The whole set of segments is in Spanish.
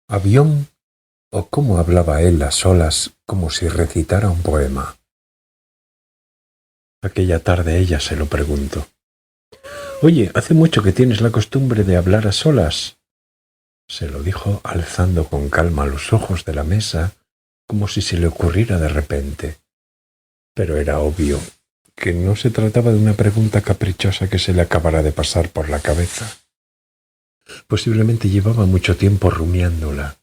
Avión o cómo hablaba él a solas como si recitara un poema. Aquella tarde ella se lo preguntó. «Oye, ¿hace mucho que tienes la costumbre de hablar a solas?» Se lo dijo alzando con calma los ojos de la mesa, como si se le ocurriera de repente. Pero era obvio que no se trataba de una pregunta caprichosa que se le acabara de pasar por la cabeza. Posiblemente llevaba mucho tiempo rumiándola.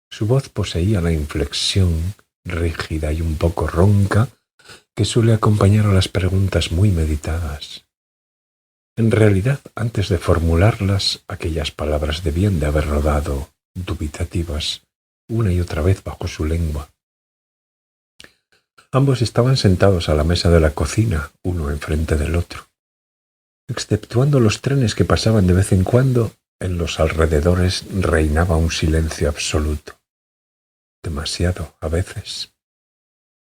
Su voz poseía la inflexión rígida y un poco ronca que suele acompañar a las preguntas muy meditadas. En realidad, antes de formularlas, aquellas palabras debían de haber rodado, dubitativas, una y otra vez bajo su lengua. Ambos estaban sentados a la mesa de la cocina, uno enfrente del otro. Exceptuando los trenes que pasaban de vez en cuando, en los alrededores reinaba un silencio absoluto. Demasiado, a veces.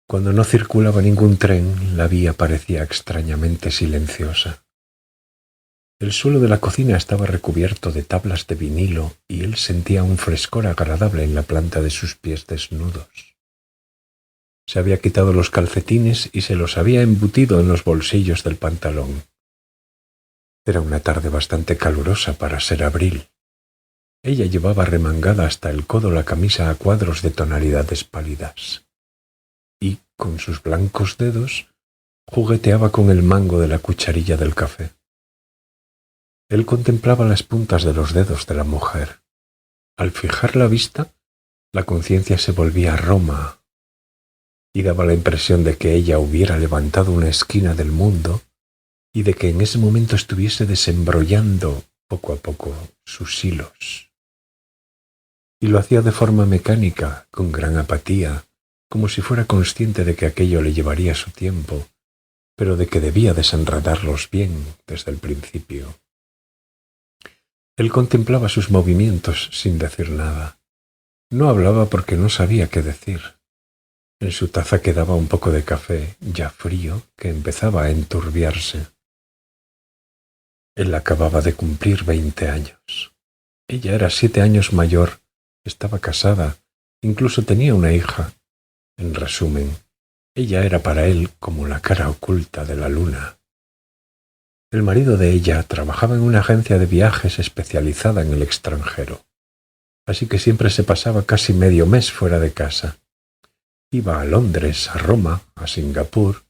Cuando no circulaba ningún tren, la vía parecía extrañamente silenciosa. El suelo de la cocina estaba recubierto de tablas de vinilo y él sentía un frescor agradable en la planta de sus pies desnudos. Se había quitado los calcetines y se los había embutido en los bolsillos del pantalón. Era una tarde bastante calurosa para ser abril. Ella llevaba remangada hasta el codo la camisa a cuadros de tonalidades pálidas y, con sus blancos dedos, jugueteaba con el mango de la cucharilla del café. Él contemplaba las puntas de los dedos de la mujer. Al fijar la vista, la conciencia se volvía a Roma y daba la impresión de que ella hubiera levantado una esquina del mundo y de que en ese momento estuviese desembrollando poco a poco sus hilos. Y lo hacía de forma mecánica, con gran apatía, como si fuera consciente de que aquello le llevaría su tiempo, pero de que debía desenredarlos bien desde el principio. Él contemplaba sus movimientos sin decir nada. No hablaba porque no sabía qué decir. En su taza quedaba un poco de café, ya frío, que empezaba a enturbiarse. Él acababa de cumplir 20 años. Ella era 7 años mayor, estaba casada, incluso tenía una hija. En resumen, ella era para él como la cara oculta de la luna. El marido de ella trabajaba en una agencia de viajes especializada en el extranjero, así que siempre se pasaba casi medio mes fuera de casa. Iba a Londres, a Roma, a Singapur.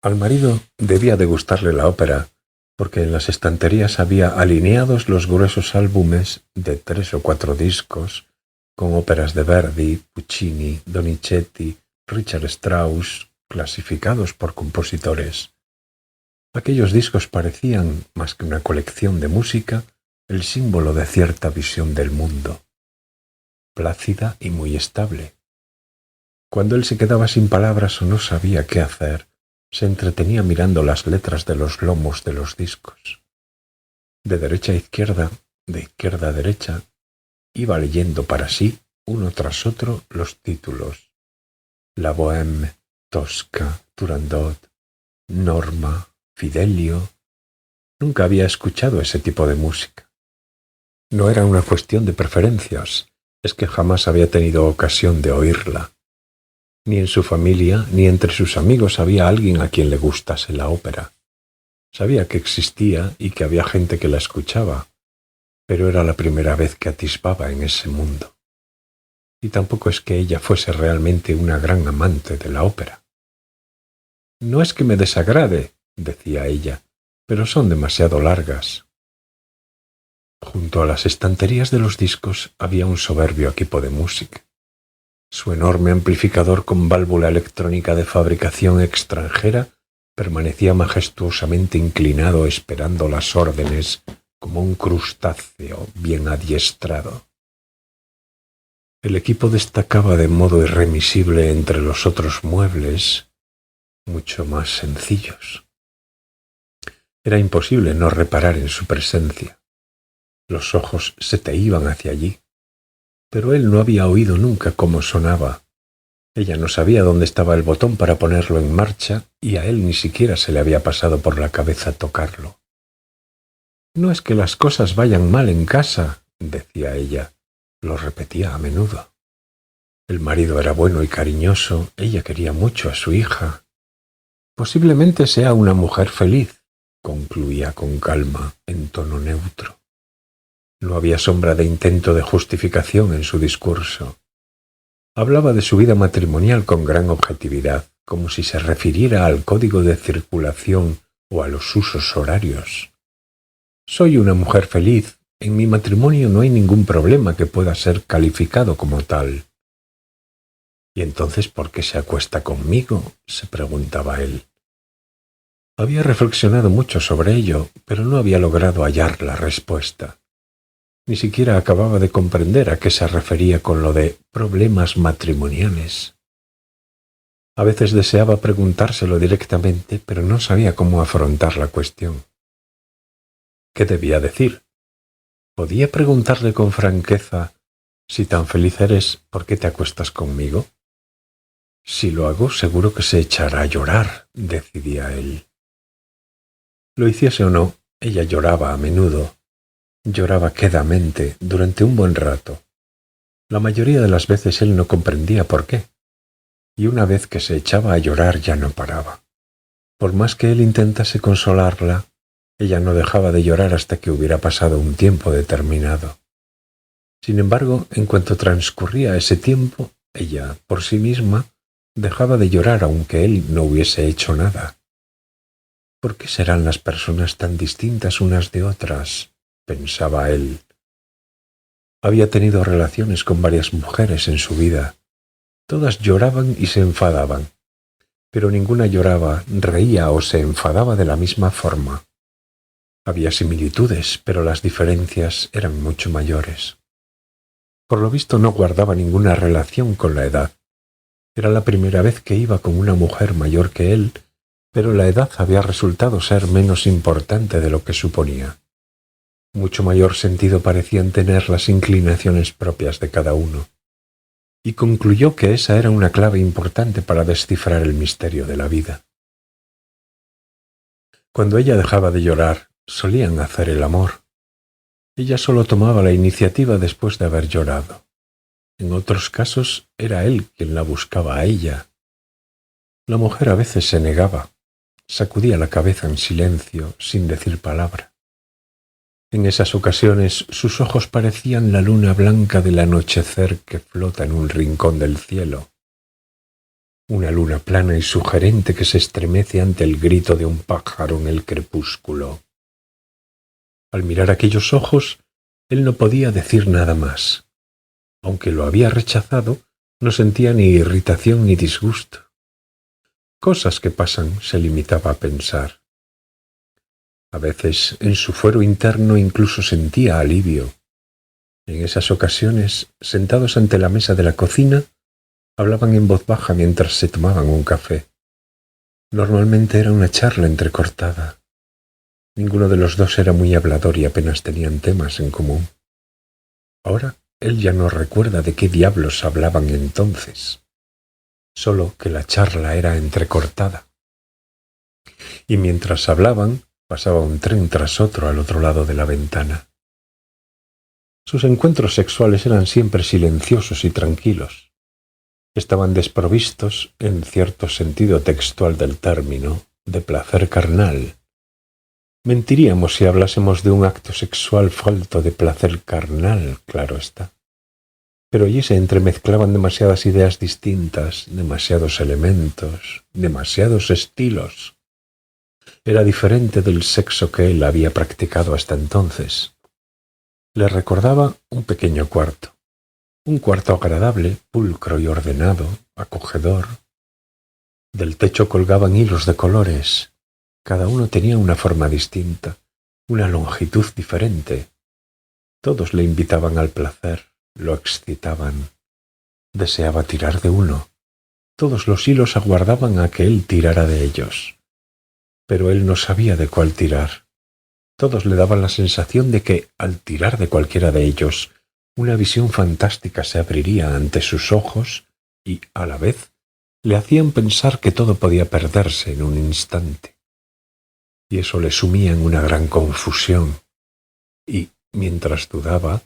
Al marido debía de gustarle la ópera, porque en las estanterías había alineados los gruesos álbumes de 3 o 4 discos, con óperas de Verdi, Puccini, Donizetti, Richard Strauss, clasificados por compositores. Aquellos discos parecían, más que una colección de música, el símbolo de cierta visión del mundo, plácida y muy estable. Cuando él se quedaba sin palabras o no sabía qué hacer, se entretenía mirando las letras de los lomos de los discos. De derecha a izquierda, de izquierda a derecha, iba leyendo para sí, uno tras otro, los títulos: La Bohème, Tosca, Turandot, Norma, Fidelio. Nunca había escuchado ese tipo de música. No era una cuestión de preferencias, es que jamás había tenido ocasión de oírla. Ni en su familia ni entre sus amigos había alguien a quien le gustase la ópera. Sabía que existía y que había gente que la escuchaba, pero era la primera vez que atisbaba en ese mundo. Y tampoco es que ella fuese realmente una gran amante de la ópera. «No es que me desagrade», decía ella, «pero son demasiado largas». Junto a las estanterías de los discos había un soberbio equipo de música. Su enorme amplificador con válvula electrónica de fabricación extranjera permanecía majestuosamente inclinado esperando las órdenes como un crustáceo bien adiestrado. El equipo destacaba de modo irremisible entre los otros muebles, mucho más sencillos. Era imposible no reparar en su presencia. Los ojos se te iban hacia allí. Pero él no había oído nunca cómo sonaba. Ella no sabía dónde estaba el botón para ponerlo en marcha y a él ni siquiera se le había pasado por la cabeza tocarlo. «No es que las cosas vayan mal en casa», decía ella, lo repetía a menudo. El marido era bueno y cariñoso, ella quería mucho a su hija. Posiblemente sea una mujer feliz, concluía con calma, en tono neutro. No había sombra de intento de justificación en su discurso. Hablaba de su vida matrimonial con gran objetividad, como si se refiriera al código de circulación o a los usos horarios. Soy una mujer feliz. En mi matrimonio no hay ningún problema que pueda ser calificado como tal. ¿Y entonces por qué se acuesta conmigo?, se preguntaba él. Había reflexionado mucho sobre ello, pero no había logrado hallar la respuesta. Ni siquiera acababa de comprender a qué se refería con lo de problemas matrimoniales. A veces deseaba preguntárselo directamente, pero no sabía cómo afrontar la cuestión. ¿Qué debía decir? ¿Podía preguntarle con franqueza: si tan feliz eres, ¿por qué te acuestas conmigo? Si lo hago, seguro que se echará a llorar, decidía él. Lo hiciese o no, ella lloraba a menudo. Lloraba quedamente durante un buen rato. La mayoría de las veces él no comprendía por qué, y una vez que se echaba a llorar ya no paraba. Por más que él intentase consolarla, ella no dejaba de llorar hasta que hubiera pasado un tiempo determinado. Sin embargo, en cuanto transcurría ese tiempo, ella, por sí misma, dejaba de llorar aunque él no hubiese hecho nada. ¿Por qué serán las personas tan distintas unas de otras?, pensaba él. Había tenido relaciones con varias mujeres en su vida. Todas lloraban y se enfadaban, pero ninguna lloraba, reía o se enfadaba de la misma forma. Había similitudes, pero las diferencias eran mucho mayores. Por lo visto no guardaba ninguna relación con la edad. Era la primera vez que iba con una mujer mayor que él, pero la edad había resultado ser menos importante de lo que suponía. Mucho mayor sentido parecían tener las inclinaciones propias de cada uno, y concluyó que esa era una clave importante para descifrar el misterio de la vida. Cuando ella dejaba de llorar, solían hacer el amor. Ella solo tomaba la iniciativa después de haber llorado. En otros casos era él quien la buscaba a ella. La mujer a veces se negaba, sacudía la cabeza en silencio, sin decir palabra. En esas ocasiones sus ojos parecían la luna blanca del anochecer que flota en un rincón del cielo. Una luna plana y sugerente que se estremece ante el grito de un pájaro en el crepúsculo. Al mirar aquellos ojos, él no podía decir nada más. Aunque lo había rechazado, no sentía ni irritación ni disgusto. Cosas que pasan, se limitaba a pensar. A veces, en su fuero interno, incluso sentía alivio. En esas ocasiones, sentados ante la mesa de la cocina, hablaban en voz baja mientras se tomaban un café. Normalmente era una charla entrecortada. Ninguno de los dos era muy hablador y apenas tenían temas en común. Ahora él ya no recuerda de qué diablos hablaban entonces, solo que la charla era entrecortada. Y mientras hablaban, pasaba un tren tras otro al otro lado de la ventana. Sus encuentros sexuales eran siempre silenciosos y tranquilos. Estaban desprovistos, en cierto sentido textual del término, de placer carnal. Mentiríamos si hablásemos de un acto sexual falto de placer carnal, claro está. Pero allí se entremezclaban demasiadas ideas distintas, demasiados elementos, demasiados estilos. Era diferente del sexo que él había practicado hasta entonces. Le recordaba un pequeño cuarto. Un cuarto agradable, pulcro y ordenado, acogedor. Del techo colgaban hilos de colores. Cada uno tenía una forma distinta, una longitud diferente. Todos le invitaban al placer, lo excitaban. Deseaba tirar de uno. Todos los hilos aguardaban a que él tirara de ellos. Pero él no sabía de cuál tirar. Todos le daban la sensación de que, al tirar de cualquiera de ellos, una visión fantástica se abriría ante sus ojos y, a la vez, le hacían pensar que todo podía perderse en un instante. Y eso le sumía en una gran confusión. Y, mientras dudaba,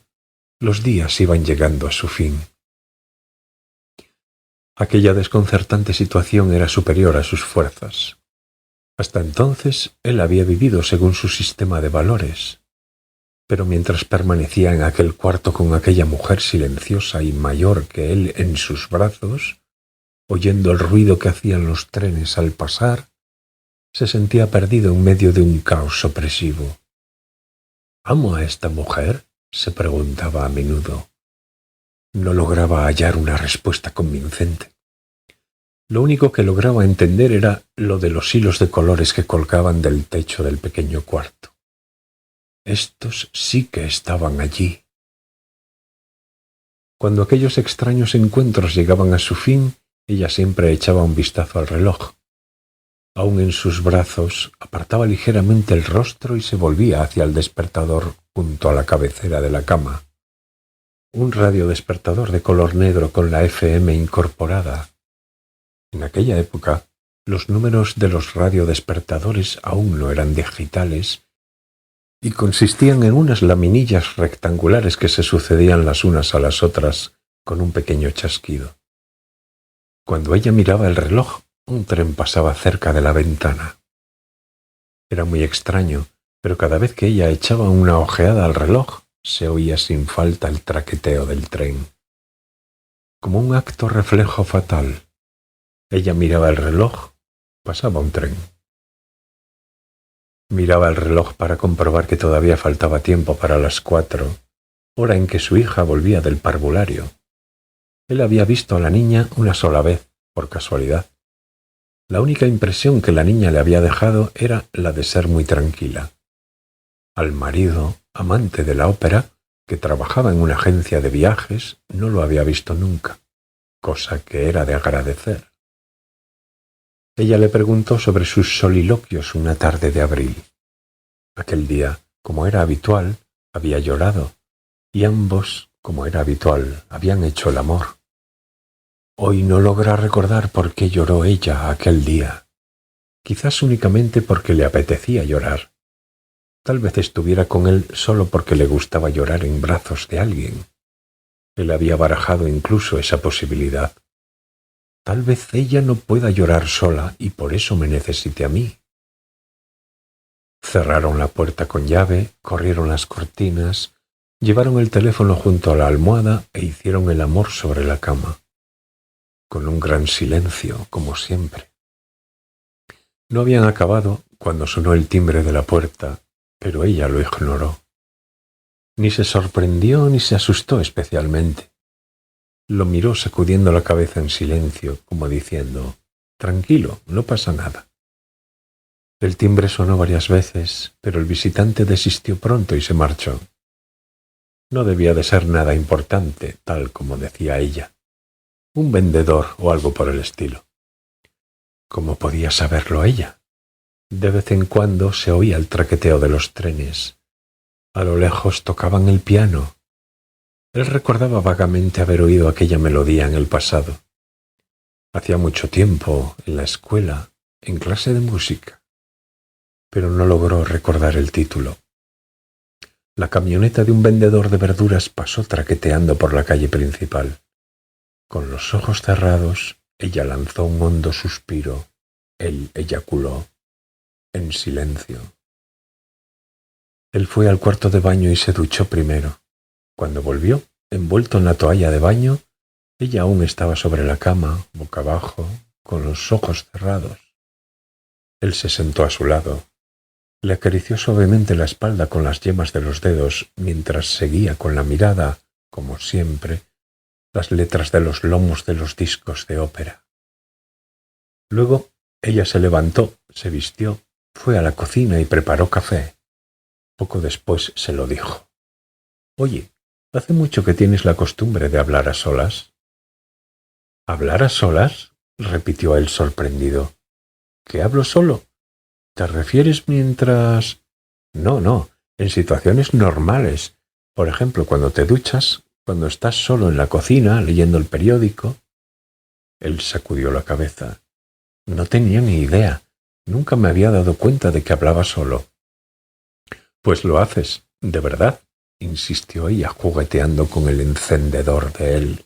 Los días iban llegando a su fin. Aquella desconcertante situación era superior a sus fuerzas. Hasta entonces él había vivido según su sistema de valores, pero mientras permanecía en aquel cuarto con aquella mujer silenciosa y mayor que él en sus brazos, oyendo el ruido que hacían los trenes al pasar, se sentía perdido en medio de un caos opresivo. ¿Amo a esta mujer?, se preguntaba a menudo. No lograba hallar una respuesta convincente. Lo único que lograba entender era lo de los hilos de colores que colgaban del techo del pequeño cuarto. Estos sí que estaban allí. Cuando aquellos extraños encuentros llegaban a su fin, ella siempre echaba un vistazo al reloj. Aún en sus brazos, apartaba ligeramente el rostro y se volvía hacia el despertador junto a la cabecera de la cama. Un radiodespertador de color negro con la FM incorporada. En aquella época, los números de los radiodespertadores aún no eran digitales y consistían en unas laminillas rectangulares que se sucedían las unas a las otras con un pequeño chasquido. Cuando ella miraba el reloj, un tren pasaba cerca de la ventana. Era muy extraño, pero cada vez que ella echaba una ojeada al reloj, se oía sin falta el traqueteo del tren. Como un acto reflejo fatal, ella miraba el reloj, pasaba un tren. Miraba el reloj para comprobar que todavía faltaba tiempo para las 4, hora en que su hija volvía del parvulario. Él había visto a la niña una sola vez, por casualidad. La única impresión que la niña le había dejado era la de ser muy tranquila. Al marido, amante de la ópera, que trabajaba en una agencia de viajes, no lo había visto nunca, cosa que era de agradecer. Ella le preguntó sobre sus soliloquios una tarde de abril. Aquel día, como era habitual, había llorado, y ambos, como era habitual, habían hecho el amor. Hoy no logra recordar por qué lloró ella aquel día. Quizás únicamente porque le apetecía llorar. Tal vez estuviera con él solo porque le gustaba llorar en brazos de alguien. Él había barajado incluso esa posibilidad. Tal vez ella no pueda llorar sola y por eso me necesite a mí. Cerraron la puerta con llave, corrieron las cortinas, llevaron el teléfono junto a la almohada e hicieron el amor sobre la cama, con un gran silencio, como siempre. No habían acabado cuando sonó el timbre de la puerta, pero ella lo ignoró. Ni se sorprendió ni se asustó especialmente. Lo miró sacudiendo la cabeza en silencio, como diciendo, «Tranquilo, no pasa nada». El timbre sonó varias veces, pero el visitante desistió pronto y se marchó. No debía de ser nada importante, tal como decía ella. Un vendedor o algo por el estilo. ¿Cómo podía saberlo ella? De vez en cuando se oía el traqueteo de los trenes. A lo lejos tocaban el piano. Él recordaba vagamente haber oído aquella melodía en el pasado. Hacía mucho tiempo, en la escuela, en clase de música. Pero no logró recordar el título. La camioneta de un vendedor de verduras pasó traqueteando por la calle principal. Con los ojos cerrados, ella lanzó un hondo suspiro. Él eyaculó, en silencio. Él fue al cuarto de baño y se duchó primero. Cuando volvió, envuelto en la toalla de baño, ella aún estaba sobre la cama, boca abajo, con los ojos cerrados. Él se sentó a su lado. Le acarició suavemente la espalda con las yemas de los dedos, mientras seguía con la mirada, como siempre, las letras de los lomos de los discos de ópera. Luego ella se levantó, se vistió, fue a la cocina y preparó café. Poco después se lo dijo. «Oye, ¿hace mucho que tienes la costumbre de hablar a solas?» «¿Hablar a solas?», repitió él sorprendido. «¿Que hablo solo? ¿Te refieres mientras...?» No, en situaciones normales. Por ejemplo, cuando te duchas, cuando estás solo en la cocina leyendo el periódico». Él sacudió la cabeza. «No tenía ni idea. Nunca me había dado cuenta de que hablaba solo». «Pues lo haces, de verdad. insistió ella, jugueteando con el encendedor de él.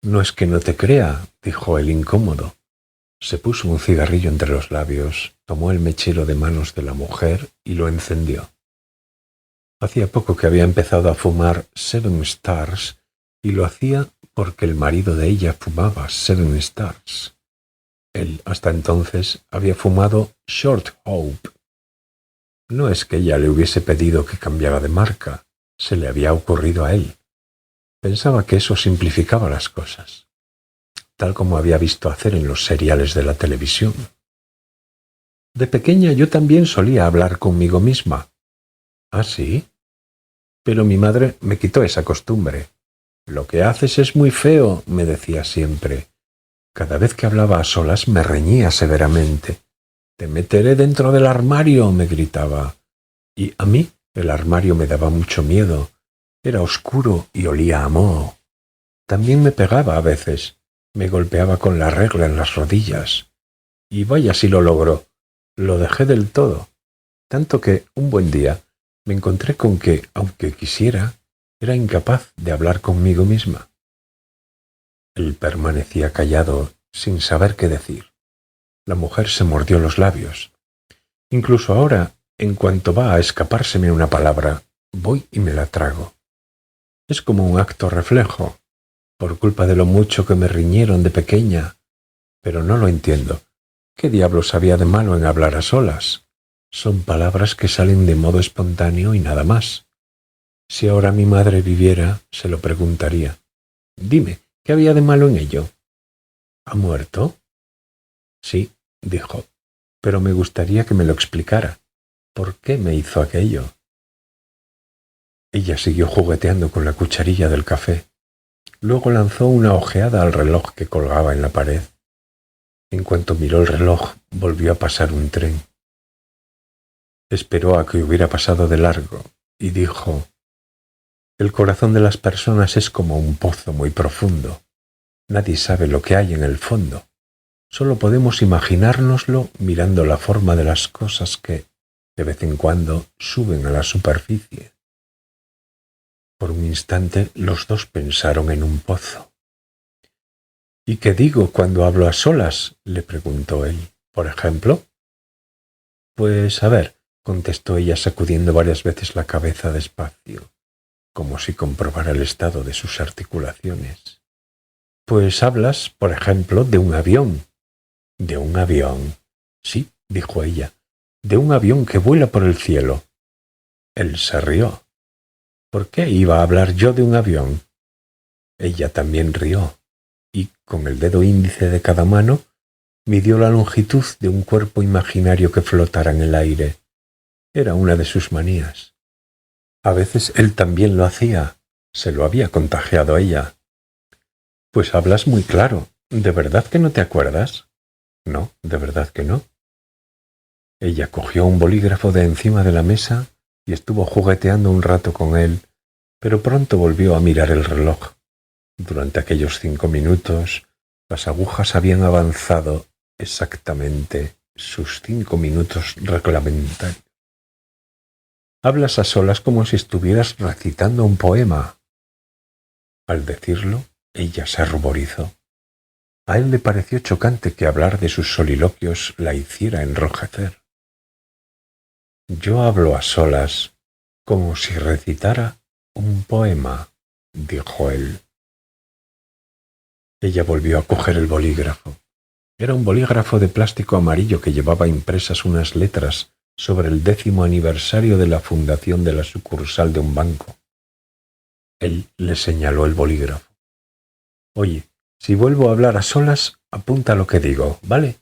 No es que no te crea, dijo él incómodo. Se puso un cigarrillo entre los labios, tomó el mechero de manos de la mujer y lo encendió. Hacía poco que había empezado a fumar Seven Stars y lo hacía porque el marido de ella fumaba Seven Stars. Él, hasta entonces, había fumado Short Hope. No es que ella le hubiese pedido que cambiara de marca, se le había ocurrido a él. Pensaba que eso simplificaba las cosas, tal como había visto hacer en los seriales de la televisión. De pequeña yo también solía hablar conmigo misma. ¿Ah, sí? Pero mi madre me quitó esa costumbre. Lo que haces es muy feo, me decía siempre. Cada vez que hablaba a solas me reñía severamente. Te meteré dentro del armario, me gritaba. Y a mí el armario me daba mucho miedo. Era oscuro y olía a moho. También me pegaba a veces. Me golpeaba con la regla en las rodillas. Y vaya si lo logró. Lo dejé del todo. Tanto que, un buen día, me encontré con que, aunque quisiera, era incapaz de hablar conmigo misma. Él permanecía callado, sin saber qué decir. La mujer se mordió los labios. Incluso ahora, en cuanto va a escapárseme una palabra, voy y me la trago. Es como un acto reflejo, por culpa de lo mucho que me riñeron de pequeña. Pero no lo entiendo. ¿Qué diablos había de malo en hablar a solas? Son palabras que salen de modo espontáneo y nada más. Si ahora mi madre viviera, se lo preguntaría. Dime, ¿qué había de malo en ello? ¿Ha muerto? Sí, dijo, pero me gustaría que me lo explicara. ¿Por qué me hizo aquello? Ella siguió jugueteando con la cucharilla del café. Luego lanzó una ojeada al reloj que colgaba en la pared. En cuanto miró el reloj, volvió a pasar un tren. Esperó a que hubiera pasado de largo y dijo: el corazón de las personas es como un pozo muy profundo. Nadie sabe lo que hay en el fondo. Solo podemos imaginárnoslo mirando la forma de las cosas que, de vez en cuando, suben a la superficie. Por un instante los dos pensaron en un pozo. ¿Y qué digo cuando hablo a solas?, le preguntó él. ¿Por ejemplo? Pues a ver, contestó ella sacudiendo varias veces la cabeza despacio, como si comprobara el estado de sus articulaciones. Pues hablas, por ejemplo, de un avión. ¿De un avión? Sí, dijo ella, de un avión que vuela por el cielo. Él se rió. ¿Por qué iba a hablar yo de un avión? Ella también rió, y, con el dedo índice de cada mano, midió la longitud de un cuerpo imaginario que flotara en el aire. Era una de sus manías. A veces él también lo hacía. Se lo había contagiado a ella. Pues hablas muy claro. ¿De verdad que no te acuerdas? No, de verdad que no. Ella cogió un bolígrafo de encima de la mesa y estuvo jugueteando un rato con él, pero pronto volvió a mirar el reloj. Durante aquellos 5 minutos, las agujas habían avanzado exactamente sus 5 minutos reglamentarios. Hablas a solas como si estuvieras recitando un poema. Al decirlo, ella se ruborizó. A él le pareció chocante que hablar de sus soliloquios la hiciera enrojecer. Yo hablo a solas como si recitara un poema, dijo él. Ella volvió a coger el bolígrafo. Era un bolígrafo de plástico amarillo que llevaba impresas unas letras sobre el 10º aniversario de la fundación de la sucursal de un banco. Él le señaló el bolígrafo. Oye, si vuelvo a hablar a solas, apunta lo que digo, ¿vale?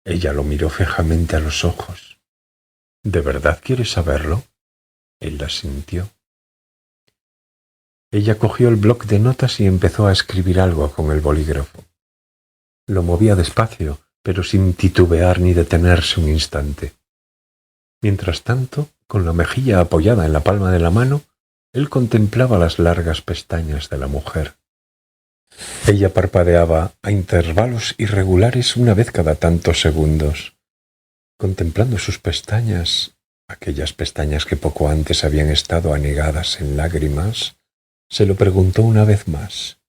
Ella lo miró fijamente a los ojos. ¿De verdad quieres saberlo? Él asintió. Ella cogió el bloc de notas y empezó a escribir algo con el bolígrafo. Lo movía despacio, pero sin titubear ni detenerse un instante. Mientras tanto, con la mejilla apoyada en la palma de la mano, él contemplaba las largas pestañas de la mujer. Ella parpadeaba a intervalos irregulares una vez cada tantos segundos. Contemplando sus pestañas, aquellas pestañas que poco antes habían estado anegadas en lágrimas, se lo preguntó una vez más.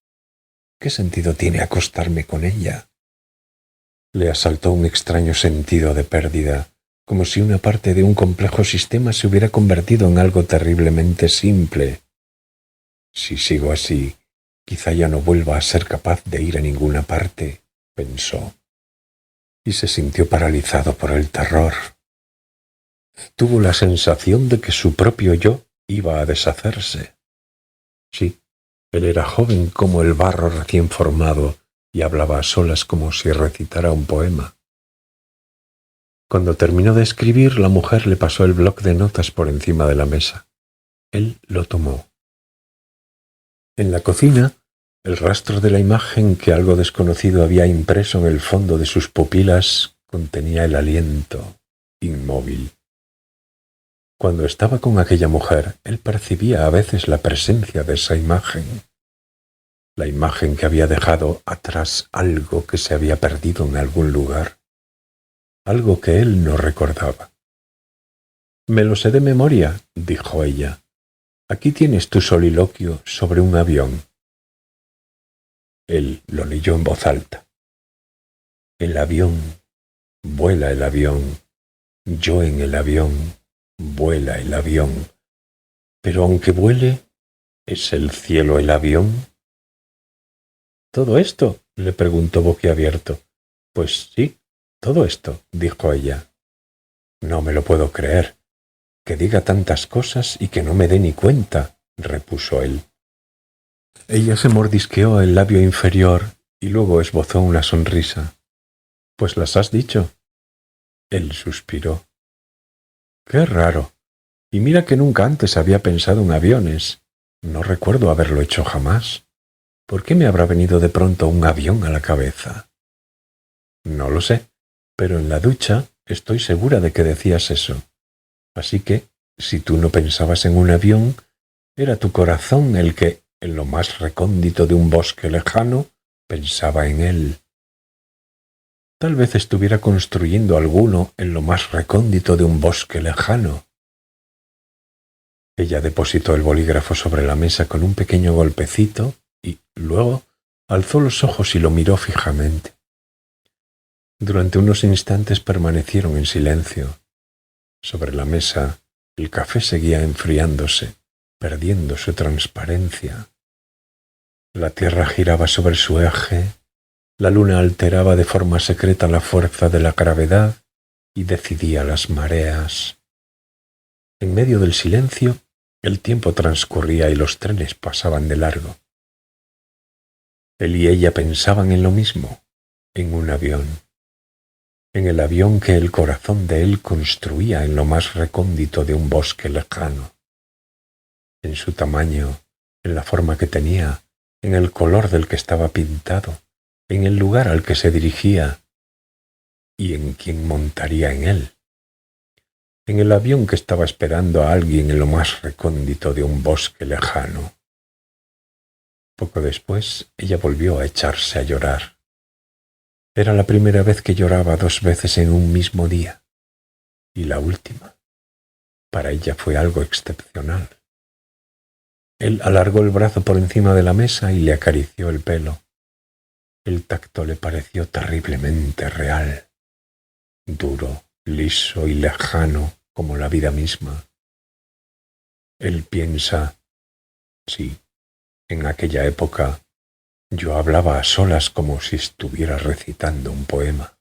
¿Qué sentido tiene acostarme con ella? Le asaltó un extraño sentido de pérdida, como si una parte de un complejo sistema se hubiera convertido en algo terriblemente simple. Si sigo así, quizá ya no vuelva a ser capaz de ir a ninguna parte, pensó, y se sintió paralizado por el terror. Tuvo la sensación de que su propio yo iba a deshacerse. Sí, él era joven como el barro recién formado y hablaba a solas como si recitara un poema. Cuando terminó de escribir, la mujer le pasó el bloc de notas por encima de la mesa. Él lo tomó. En la cocina, el rastro de la imagen que algo desconocido había impreso en el fondo de sus pupilas contenía el aliento, inmóvil. Cuando estaba con aquella mujer, él percibía a veces la presencia de esa imagen, la imagen que había dejado atrás algo que se había perdido en algún lugar, algo que él no recordaba. «Me lo sé de memoria», dijo ella. «Aquí tienes tu soliloquio sobre un avión». Él lo leyó en voz alta. «El avión, vuela el avión, yo en el avión, vuela el avión. Pero aunque vuele, ¿es el cielo el avión?» «¿Todo esto?», le preguntó boquiabierto. «Pues sí, todo esto», dijo ella. «No me lo puedo creer. Que diga tantas cosas y que no me dé ni cuenta», repuso él. Ella se mordisqueó el labio inferior y luego esbozó una sonrisa. «Pues las has dicho». Él suspiró. «Qué raro. Y mira que nunca antes había pensado en aviones. No recuerdo haberlo hecho jamás. ¿Por qué me habrá venido de pronto un avión a la cabeza?» «No lo sé, pero en la ducha estoy segura de que decías eso. Así que, si tú no pensabas en un avión, era tu corazón el que, en lo más recóndito de un bosque lejano, pensaba en él. Tal vez estuviera construyendo alguno en lo más recóndito de un bosque lejano». Ella depositó el bolígrafo sobre la mesa con un pequeño golpecito y, luego, alzó los ojos y lo miró fijamente. Durante unos instantes permanecieron en silencio. Sobre la mesa, el café seguía enfriándose, perdiendo su transparencia. La tierra giraba sobre su eje, la luna alteraba de forma secreta la fuerza de la gravedad y decidía las mareas. En medio del silencio, el tiempo transcurría y los trenes pasaban de largo. Él y ella pensaban en lo mismo, en un avión. En el avión que el corazón de él construía en lo más recóndito de un bosque lejano. En su tamaño, en la forma que tenía, en el color del que estaba pintado, en el lugar al que se dirigía y en quién montaría en él. En el avión que estaba esperando a alguien en lo más recóndito de un bosque lejano. Poco después, ella volvió a echarse a llorar. Era la primera vez que lloraba 2 veces en un mismo día, y la última. Para ella fue algo excepcional. Él alargó el brazo por encima de la mesa y le acarició el pelo. El tacto le pareció terriblemente real, duro, liso y lejano como la vida misma. Él piensa, sí, en aquella época yo hablaba a solas como si estuviera recitando un poema.